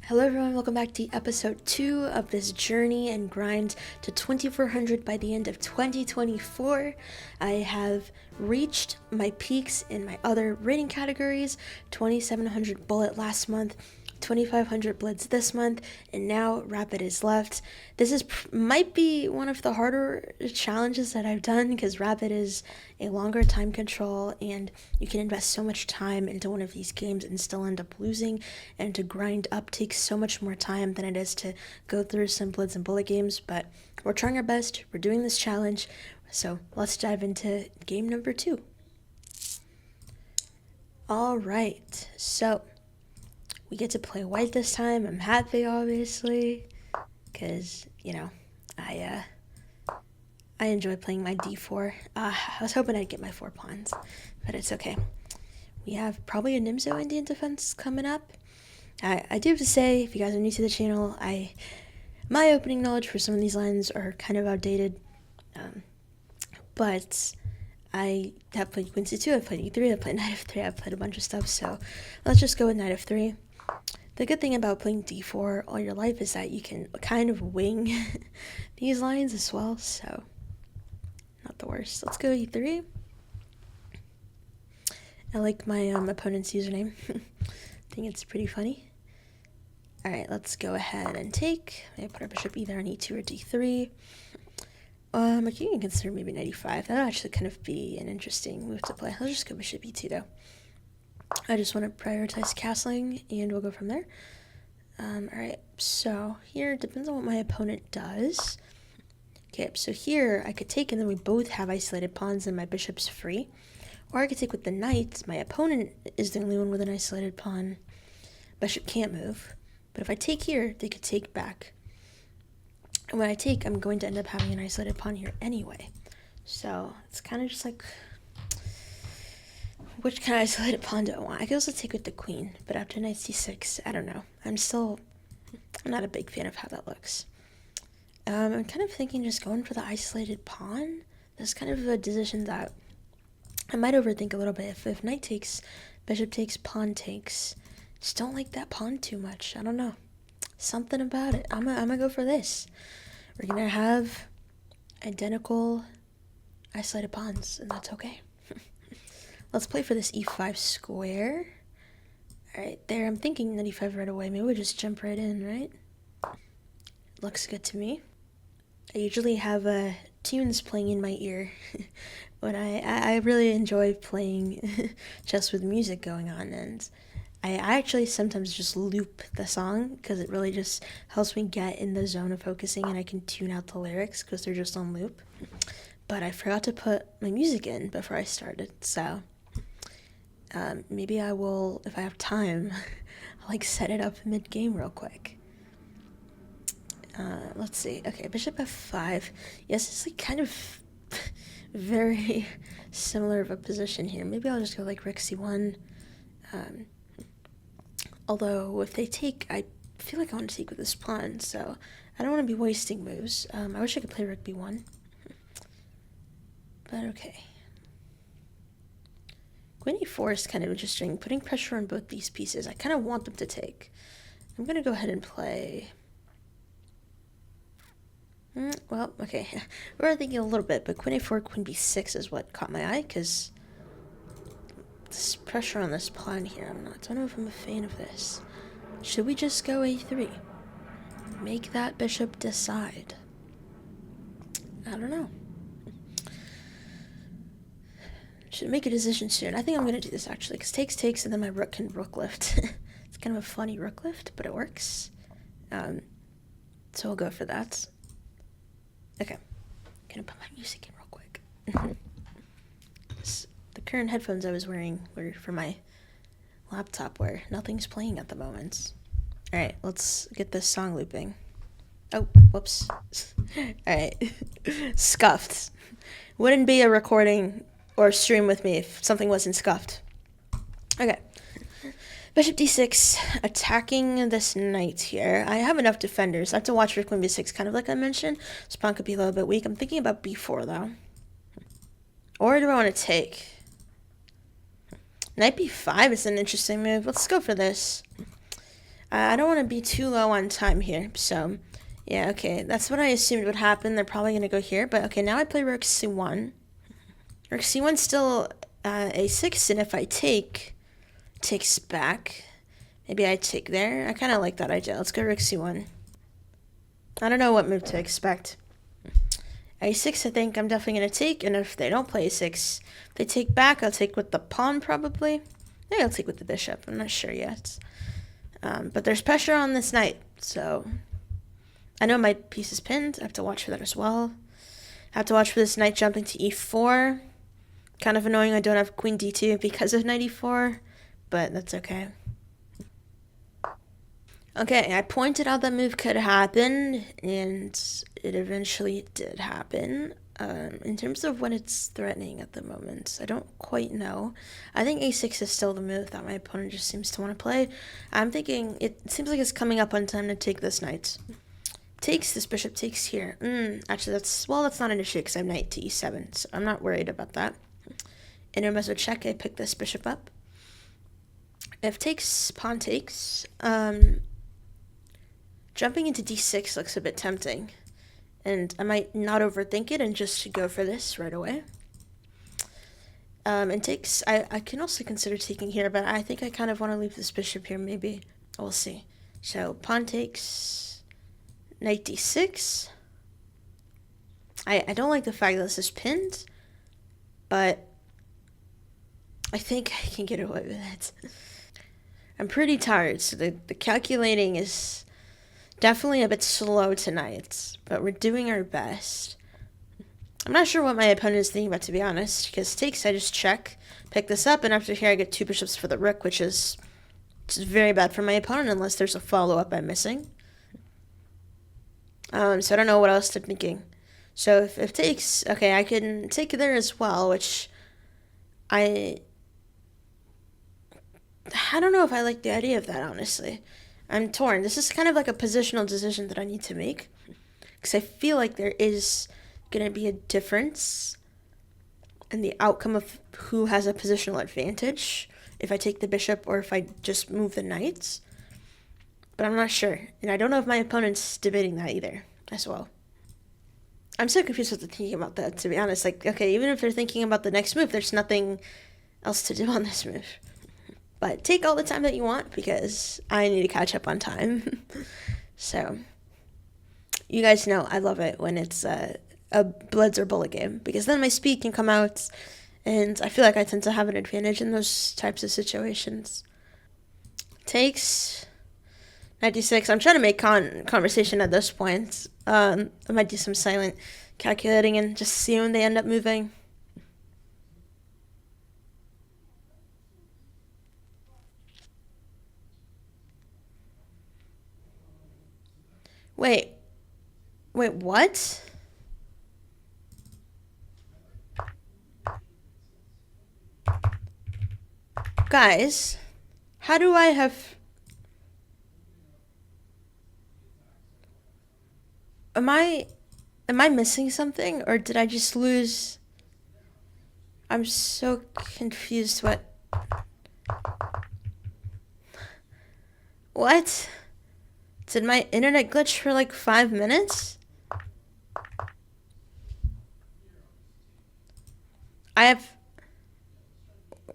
Hello everyone, welcome back to episode 2 of this journey and grind to 2400 by the end of 2024. I have reached my peaks in my other rating categories, 2700 bullet last month, 2500 blitz this month, and now rapid is left. This might be one of the harder challenges that I've done because rapid is a longer time control and you can invest so much time into one of these games and still end up losing, and to grind up takes so much more time than it is to go through some blitz and bullet games, but we're trying our best. We're doing this challenge, so let's dive into game number 2. Alright, so we get to play white this time. I'm happy, obviously, because, I enjoy playing my d4. I was hoping I'd get my 4 pawns, but it's okay. We have probably a Nimzo Indian defense coming up. I do have to say, if you guys are new to the channel, my opening knowledge for some of these lines are kind of outdated, but I have played Queen C2, I've played E3, I've played Knight of 3, I've played a bunch of stuff, so let's just go with Knight of 3. The good thing about playing d4 all your life is that you can kind of wing these lines as well, so not the worst. Let's go e3. I like my opponent's username. I think it's pretty funny. Alright, let's go ahead and take. Maybe put our bishop either on e2 or d3. I can consider maybe knight e5. That would actually kind of be an interesting move to play. Let's just go bishop e2 though. I just want to prioritize castling, and we'll go from there. Alright, so here, depends on what my opponent does. Okay, so here, I could take, and then we both have isolated pawns, and my bishop's free. Or I could take with the knight. My opponent is the only one with an isolated pawn. Bishop can't move. But if I take here, they could take back. And when I take, I'm going to end up having an isolated pawn here anyway. So, it's kind of just like, which kind of isolated pawn do I want? I could also take with the queen, but after knight c6, I don't know. I'm not a big fan of how that looks. I'm kind of thinking just going for the isolated pawn. That's kind of a decision that I might overthink a little bit. If knight takes, bishop takes, pawn takes, just don't like that pawn too much. I don't know. Something about it. I'm gonna go for this. We're gonna have identical isolated pawns, and that's okay. Let's play for this e5 square. Alright, there. I'm thinking knight e5 right away. Maybe we'll just jump right in, right? Looks good to me. I usually have tunes playing in my ear when I really enjoy playing chess with music going on, and I actually sometimes just loop the song because it really just helps me get in the zone of focusing, and I can tune out the lyrics because they're just on loop. But I forgot to put my music in before I started, so maybe I will, if I have time, I'll set it up mid-game real quick. Let's see. Okay, bishop f5. Yes, it's kind of very similar of a position here. Maybe I'll just go rook c1. Although, if they take, I feel like I want to take with this pawn, so I don't want to be wasting moves. I wish I could play rook b1. But okay. Queen e4 is kind of interesting, putting pressure on both these pieces. I kind of want them to take. I'm going to go ahead and play. Well, okay. We're thinking a little bit, but queen a4, queen b6 is what caught my eye, because this pressure on this pawn here, I don't know if I'm a fan of this. Should we just go a3? Make that bishop decide. I don't know. Should make a decision soon. I think I'm going to do this, actually, because takes, and then my rook can rook lift. It's kind of a funny rook lift, but it works. So we'll go for that. Okay. I'm going to put my music in real quick. The current headphones I was wearing were for my laptop where nothing's playing at the moment. Alright, let's get this song looping. Oh, whoops. Alright. Scuffed. Wouldn't be a recording or stream with me if something wasn't scuffed. Okay. Bishop d6, attacking this knight here. I have enough defenders. I have to watch for queen b6, kind of like I mentioned. This pawn could be a little bit weak. I'm thinking about b4, though. Or do I want to take? Knight b5 is an interesting move. Let's go for this. I don't want to be too low on time here, so yeah, okay, that's what I assumed would happen. They're probably going to go here, but okay, now I play rook c1. Rook c1's still a6, and if I takes back, maybe I take there. I kind of like that idea. Let's go rook c1. I don't know what move to expect. a6, I think I'm definitely going to take, and if they don't play a6, if they take back, I'll take with the pawn probably. Maybe I'll take with the bishop. I'm not sure yet. But there's pressure on this knight, so I know my piece is pinned. I have to watch for that as well. I have to watch for this knight jumping to e4. Kind of annoying I don't have queen d2 because of knight e4, but that's okay. Okay, I pointed out that move could happen, and it eventually did happen. In terms of what it's threatening at the moment, I don't quite know. I think a6 is still the move that my opponent just seems to want to play. I'm thinking it seems like it's coming up on time to take this knight. Takes, this bishop takes here. Actually, that's not an issue because I have knight to e7, so I'm not worried about that. Intermezzo check, I pick this bishop up. If takes, pawn takes. Jumping into d6 looks a bit tempting. And I might not overthink it and just go for this right away. And takes, I can also consider taking here, but I think I kind of want to leave this bishop here, maybe. We'll see. So, pawn takes, knight d6. I don't like the fact that this is pinned, but I think I can get away with it. I'm pretty tired, so the calculating is definitely a bit slow tonight, but we're doing our best. I'm not sure what my opponent is thinking about, to be honest, because takes, I just check, pick this up, and after here I get two bishops for the rook, which is very bad for my opponent unless there's a follow-up I'm missing. So I don't know what else they're thinking. So if takes, okay, I can take there as well, which I don't know if I like the idea of that, honestly. I'm torn. This is kind of like a positional decision that I need to make, because I feel like there is going to be a difference in the outcome of who has a positional advantage if I take the bishop or if I just move the knights. But I'm not sure, and I don't know if my opponent's debating that either as well. I'm so confused with the thinking about that, to be honest. Like, okay, even if they're thinking about the next move, there's nothing else to do on this move. But take all the time that you want, because I need to catch up on time. So, you guys know I love it when it's a blitz or bullet game, because then my speed can come out, and I feel like I tend to have an advantage in those types of situations. Takes, 96. I'm trying to make conversation at this point. I might do some silent calculating and just see when they end up moving. Wait, what? Guys, how do I have... Am I missing something, or did I just lose? I'm so confused. What? Did my internet glitch for like 5 minutes?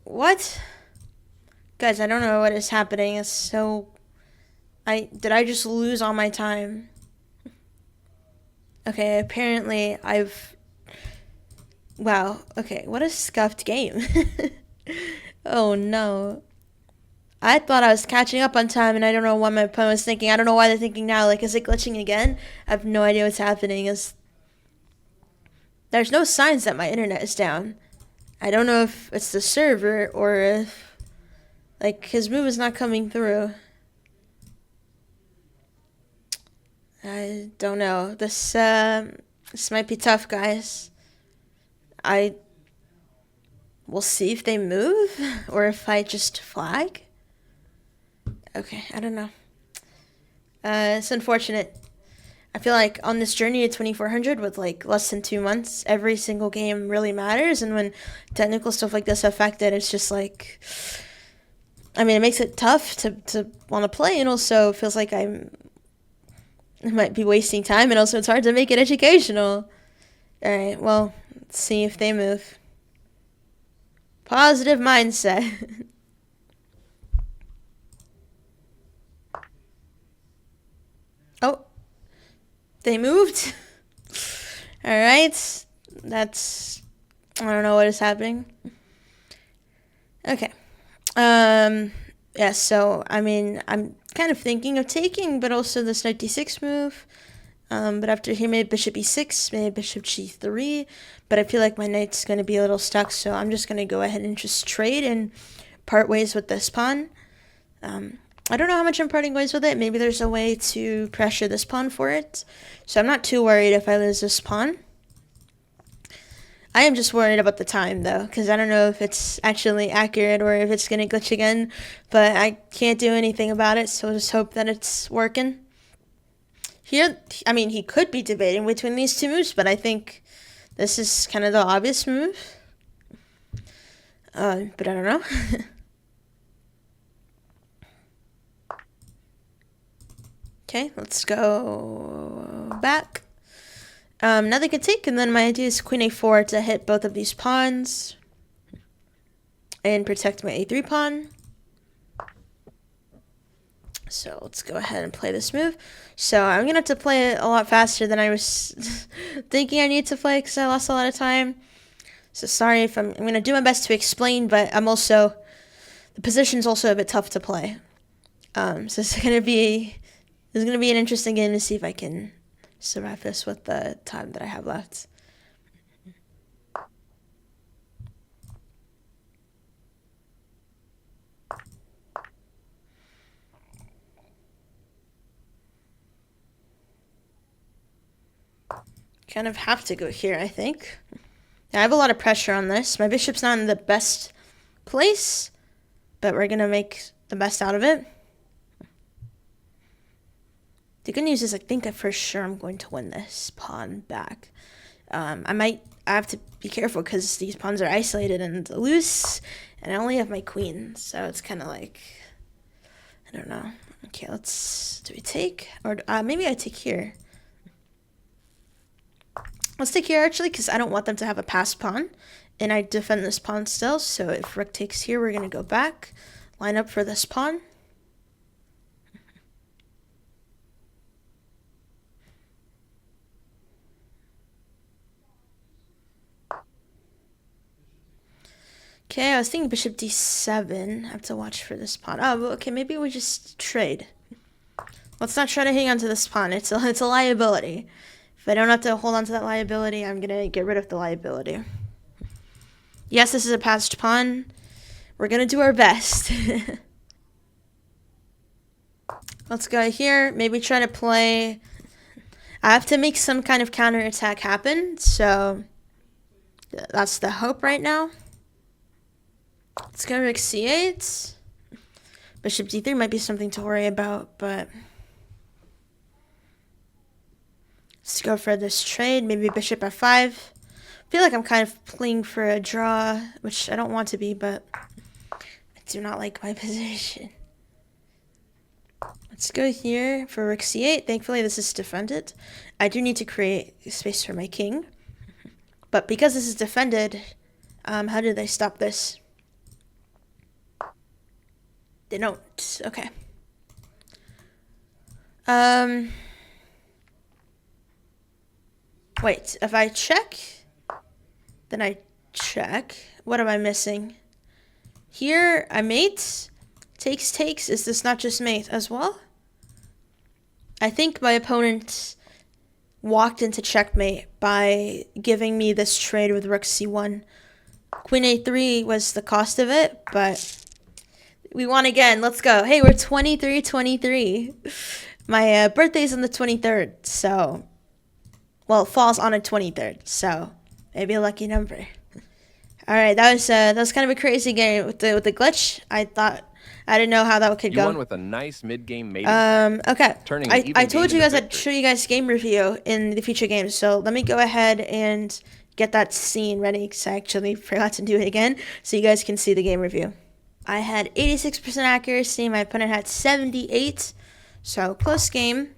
What? Guys, I don't know what is happening. It's so... Did I just lose all my time? Okay, apparently Wow, okay, what a scuffed game. Oh no. I thought I was catching up on time, and I don't know what my opponent was thinking. I don't know why they're thinking now. Like, is it glitching again? I have no idea what's happening. There's no signs that my internet is down. I don't know if it's the server or if, like, his move is not coming through. I don't know. This might be tough, guys. We'll see if they move or if I just flag. Okay, I don't know. It's unfortunate. I feel like on this journey to 2400 with like less than 2 months, every single game really matters, and when technical stuff like this affected, it's just like I mean, it makes it tough to want to play, and also feels like I might be wasting time, and also it's hard to make it educational. Alright, well, let's see if they move. Positive mindset. Oh, they moved. Alright, that's, I don't know what is happening. Okay. Yeah, so, I mean, I'm kind of thinking of taking, but also this knight d6 move. But after he made bishop e6, made bishop g3, but I feel like my knight's going to be a little stuck, so I'm just going to go ahead and just trade and part ways with this pawn. I don't know how much I'm parting ways with it. Maybe there's a way to pressure this pawn for it. So I'm not too worried if I lose this pawn. I am just worried about the time, though, because I don't know if it's actually accurate or if it's going to glitch again, but I can't do anything about it, so just hope that it's working. Here, I mean, he could be debating between these two moves, but I think this is kind of the obvious move. But I don't know. Okay, let's go back. Now they could take, and then my idea is queen a4 to hit both of these pawns and protect my a3 pawn. So let's go ahead and play this move. So I'm going to have to play it a lot faster than I was thinking I need to play because I lost a lot of time. So sorry if I'm going to do my best to explain, but I'm also, the position's also a bit tough to play. So it's going to be an interesting game to see if I can survive this with the time that I have left. Kind of have to go here, I think. I have a lot of pressure on this. My bishop's not in the best place, but we're going to make the best out of it. The good news is I think for sure I'm going to win this pawn back. I have to be careful because these pawns are isolated and loose, and I only have my queen, so it's kind of like, I don't know. Okay, do we take? Or maybe I take here. Let's take here, actually, because I don't want them to have a passed pawn, and I defend this pawn still, so if rook takes here, we're going to go back, line up for this pawn. Okay, I was thinking bishop d7. I have to watch for this pawn. Oh, okay, maybe we just trade. Let's not try to hang on to this pawn. It's a liability. If I don't have to hold on to that liability, I'm going to get rid of the liability. Yes, this is a passed pawn. We're going to do our best. Let's go here. Maybe try to play. I have to make some kind of counterattack happen, so that's the hope right now. Let's go rook c8. Bishop d3 might be something to worry about, but let's go for this trade. Maybe bishop f5. I feel like I'm kind of playing for a draw, which I don't want to be, but I do not like my position. Let's go here for rook c8. Thankfully, this is defended. I do need to create space for my king, but because this is defended, how do they stop this? They don't. Okay. Wait, if I check, then I check. What am I missing? Here, I mate. Takes. Is this not just mate as well? I think my opponent walked into checkmate by giving me this trade with rook c1. Queen a3 was the cost of it, but we won again. Let's go. Hey, we're 23. My birthday's on the 23rd, so, well, it falls on a 23rd, so maybe a lucky number. All right, that was kind of a crazy game with the glitch. I didn't know how that could go. You won with a nice mid-game mating. Okay. Turning I told you guys I'd show you guys game review in the future games, so let me go ahead and get that scene ready because I actually forgot to do it again, so you guys can see the game review. I had 86% accuracy. My opponent had 78. So, close game.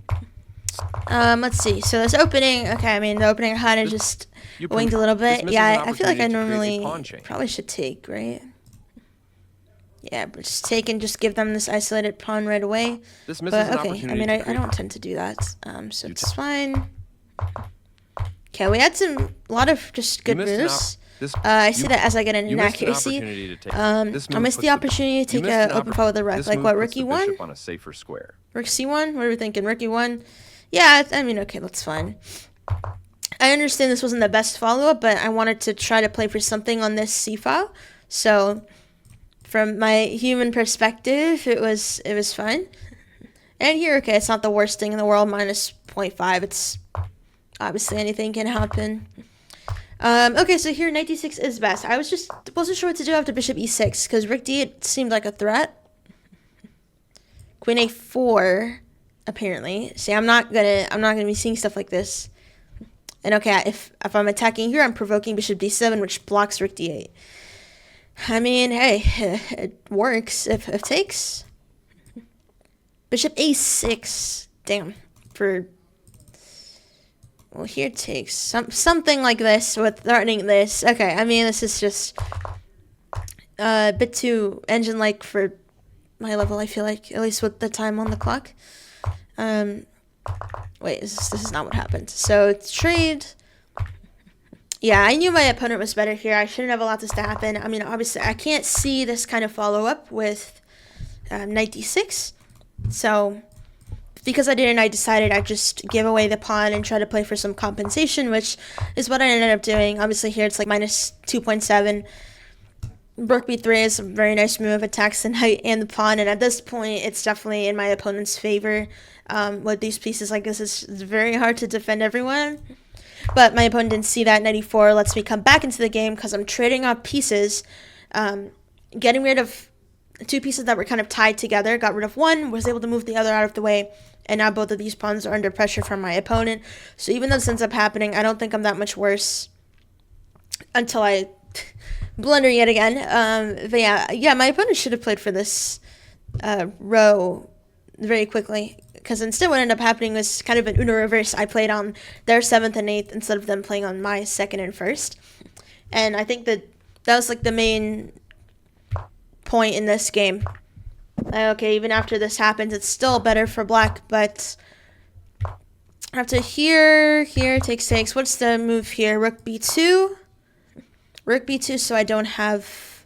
Let's see. So, this opening, okay, I mean, the opening kind of just winged a little bit. Yeah, I feel like I normally probably should take, right? Yeah, but just take and just give them this isolated pawn right away. But, okay, I mean, I don't tend to do that. So, it's fine. Okay, we had a lot of just good moves. I see that as I get an inaccuracy. I missed the opportunity to take an open file with a rook. Like what, rook e1? On a safer square. Rook c1? What are we thinking? Rook e1? Yeah, I mean, okay, that's fine. I understand this wasn't the best follow-up, but I wanted to try to play for something on this c file. So, from my human perspective, it was fine. And here, okay, it's not the worst thing in the world. Minus 0.5. It's obviously anything can happen. Okay, so here knight d6 is best. I wasn't sure what to do after bishop e6 because rook d8 seemed like a threat. Queen a4, apparently. See, I'm not gonna be seeing stuff like this. And okay, if I'm attacking here, I'm provoking bishop d7, which blocks rook d8. I mean, hey, it works if it takes. Bishop a6. Damn. Well, here it takes something like this with threatening this. Okay, I mean, this is just a bit too engine-like for my level, I feel like, at least with the time on the clock. Wait, this is not what happened. So, it's trade. Yeah, I knew my opponent was better here. I shouldn't have allowed this to happen. I mean, obviously, I can't see this kind of follow-up with knight d6. So, because I didn't, I decided I'd just give away the pawn and try to play for some compensation, which is what I ended up doing. Obviously, here it's like minus 2.7. Rook b3 is a very nice move, attacks the knight and the pawn, and at this point, it's definitely in my opponent's favor. With these pieces like this, it's very hard to defend everyone. But my opponent didn't see that. Knight e4 lets me come back into the game because I'm trading off pieces, getting rid of two pieces that were kind of tied together. Got rid of one, was able to move the other out of the way, and now both of these pawns are under pressure from my opponent. So even though this ends up happening, I don't think I'm that much worse until I blunder yet again. But yeah, my opponent should have played for this row very quickly, because instead what ended up happening was kind of an Uno reverse. I played on their 7th and 8th instead of them playing on my 2nd and 1st. And I think that was like the main point in this game. Okay, even after this happens, it's still better for black, but after here takes. What's the move here? Rook b2. Rook b2, so I don't have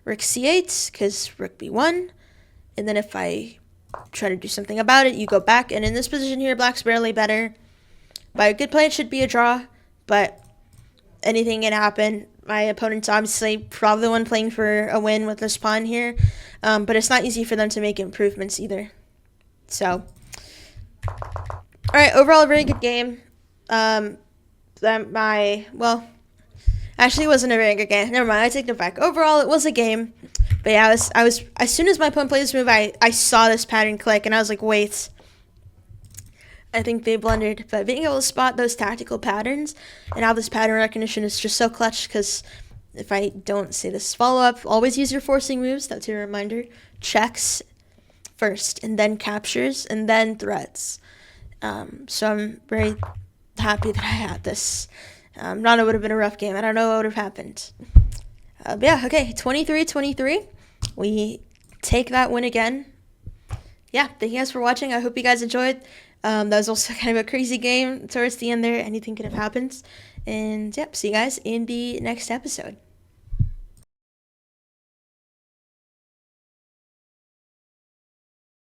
rook c8, because rook b1. And then if I try to do something about it, you go back. And in this position here, black's barely better. By a good play, it should be a draw, but anything can happen. My opponent's obviously probably the one playing for a win with this pawn here, but it's not easy for them to make improvements either. So, all right, overall a very good game. Actually, it wasn't a very good game. Never mind, I take it back. Overall, it was a game. But yeah, I was as soon as my opponent played this move, I saw this pattern click, and I was like, wait, I think they blundered. But being able to spot those tactical patterns and how this pattern recognition is just so clutch, because if I don't say this follow-up, always use your forcing moves. That's your reminder. Checks first, and then captures, and then threats. So I'm very happy that I had this. Not it would have been a rough game. I don't know what would have happened. But yeah, okay, 23-23. We take that win again. Yeah, thank you guys for watching. I hope you guys enjoyed. That was also kind of a crazy game towards the end there. Anything could have happened. And yep, see you guys in the next episode.